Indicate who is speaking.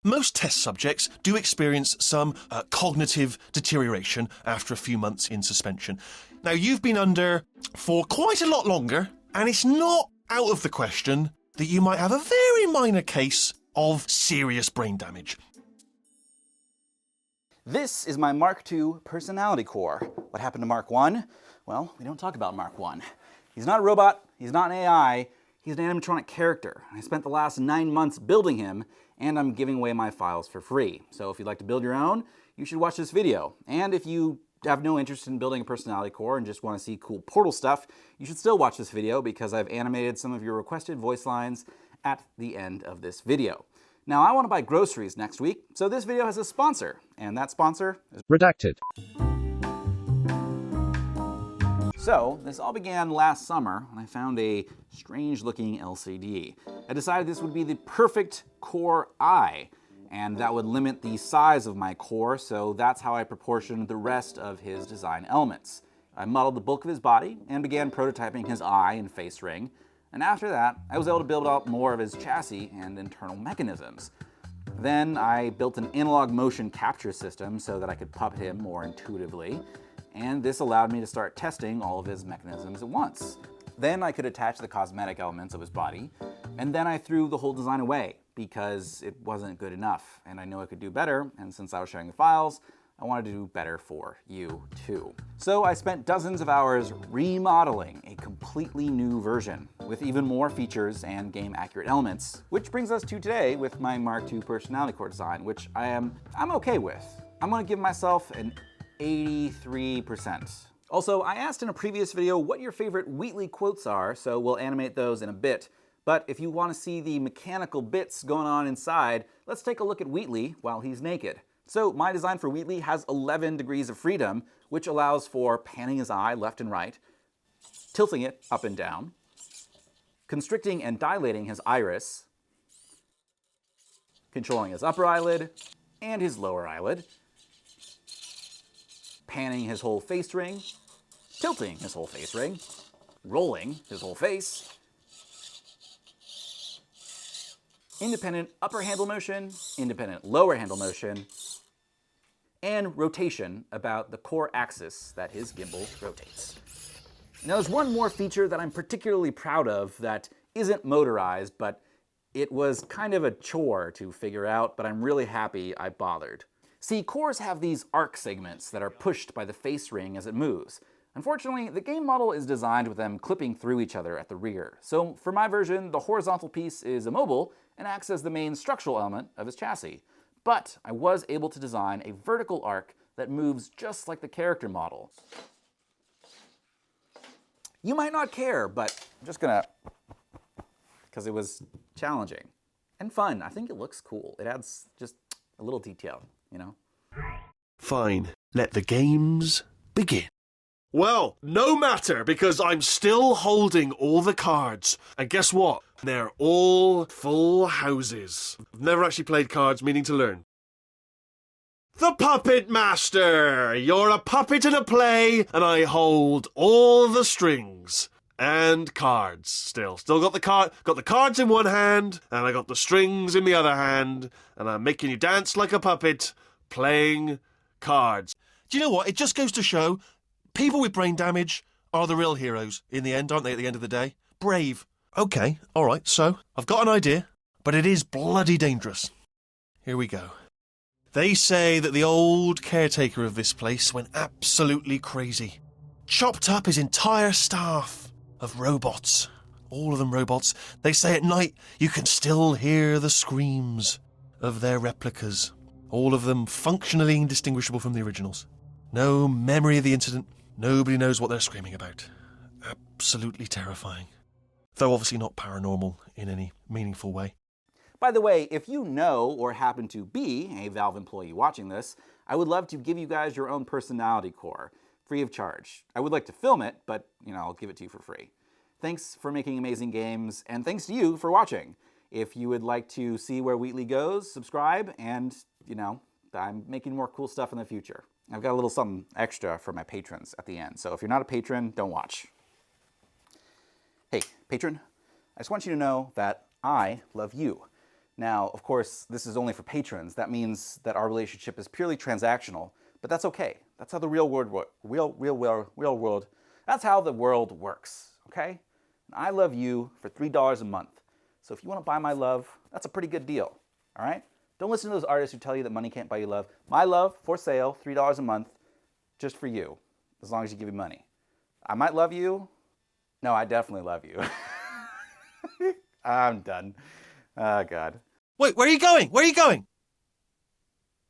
Speaker 1: Most test subjects do experience some cognitive deterioration after a few months in suspension. Now, you've been under for quite a lot longer, and it's not out of the question that you might have a very minor case of serious brain damage.
Speaker 2: This is my Mark II personality core. What happened to Mark I? Well, we don't talk about Mark I. He's not a robot, he's not an AI, he's an animatronic character. I spent the last 9 months building him, and I'm giving away my files for free. So if you'd like to build your own, you should watch this video. And if you have no interest in building a personality core and just want to see cool Portal stuff, you should still watch this video because I've animated some of your requested voice lines at the end of this video. Now, I want to buy groceries next week, so this video has a sponsor, and that sponsor is
Speaker 3: redacted.
Speaker 2: So, this all began last summer when I found a strange-looking LCD. I decided this would be the perfect core eye, and that would limit the size of my core, so that's how I proportioned the rest of his design elements. I modeled the bulk of his body and began prototyping his eye and face ring, and after that, I was able to build out more of his chassis and internal mechanisms. Then I built an analog motion capture system so that I could puppet him more intuitively, and this allowed me to start testing all of his mechanisms at once. Then I could attach the cosmetic elements of his body, and then I threw the whole design away because it wasn't good enough, and I knew I could do better, and since I was sharing the files, I wanted to do better for you too. So I spent dozens of hours remodeling a completely new version with even more features and game-accurate elements, which brings us to today with my Mark II personality core design, which I'm okay with. I'm gonna give myself an 83%. Also, I asked in a previous video what your favorite Wheatley quotes are, so we'll animate those in a bit. But if you want to see the mechanical bits going on inside, let's take a look at Wheatley while he's naked. So my design for Wheatley has 11 degrees of freedom, which allows for panning his eye left and right, tilting it up and down, constricting and dilating his iris, controlling his upper eyelid and his lower eyelid, panning his whole face ring, tilting his whole face ring, rolling his whole face, independent upper handle motion, independent lower handle motion, and rotation about the core axis that his gimbal rotates. Now there's one more feature that I'm particularly proud of that isn't motorized, but it was kind of a chore to figure out, but I'm really happy I bothered. See, cores have these arc segments that are pushed by the face ring as it moves. Unfortunately, the game model is designed with them clipping through each other at the rear. So for my version, the horizontal piece is immobile and acts as the main structural element of his chassis. But I was able to design a vertical arc that moves just like the character model. You might not care, but I'm just gonna, because it was challenging and fun. I think it looks cool. It adds just a little detail, you know?
Speaker 1: Fine, let the games begin. Well, no matter, because I'm still holding all the cards. And guess what? They're all full houses. I've never actually played cards, meaning to learn. The Puppet Master! You're a puppet in a play, and I hold all the strings. And cards, still. Still got the cards in one hand, and I got the strings in the other hand, and I'm making you dance like a puppet, playing cards. Do you know what? It just goes to show people with brain damage are the real heroes in the end, aren't they, at the end of the day? Brave. Okay, all right, so I've got an idea, but it is bloody dangerous. Here we go. They say that the old caretaker of this place went absolutely crazy. Chopped up his entire staff of robots. All of them robots. They say at night you can still hear the screams of their replicas. All of them functionally indistinguishable from the originals. No memory of the incident. Nobody knows what they're screaming about. Absolutely terrifying. Though obviously not paranormal in any meaningful way.
Speaker 2: By the way, if you know or happen to be a Valve employee watching this, I would love to give you guys your own personality core, free of charge. I would like to film it, but, I'll give it to you for free. Thanks for making amazing games, and thanks to you for watching. If you would like to see where Wheatley goes, subscribe, and, I'm making more cool stuff in the future. I've got a little something extra for my patrons at the end, so if you're not a patron, don't watch. Hey, patron, I just want you to know that I love you. Now, of course, this is only for patrons. That means that our relationship is purely transactional, but that's okay. That's how the real world, that's how the world works, okay? And I love you for $3 a month. So if you want to buy my love, that's a pretty good deal, all right? Don't listen to those artists who tell you that money can't buy you love. My love, for sale, $3 a month, just for you, as long as you give me money. I might love you. No, I definitely love you. I'm done. Oh, God.
Speaker 3: Wait, where are you going? Where are you going?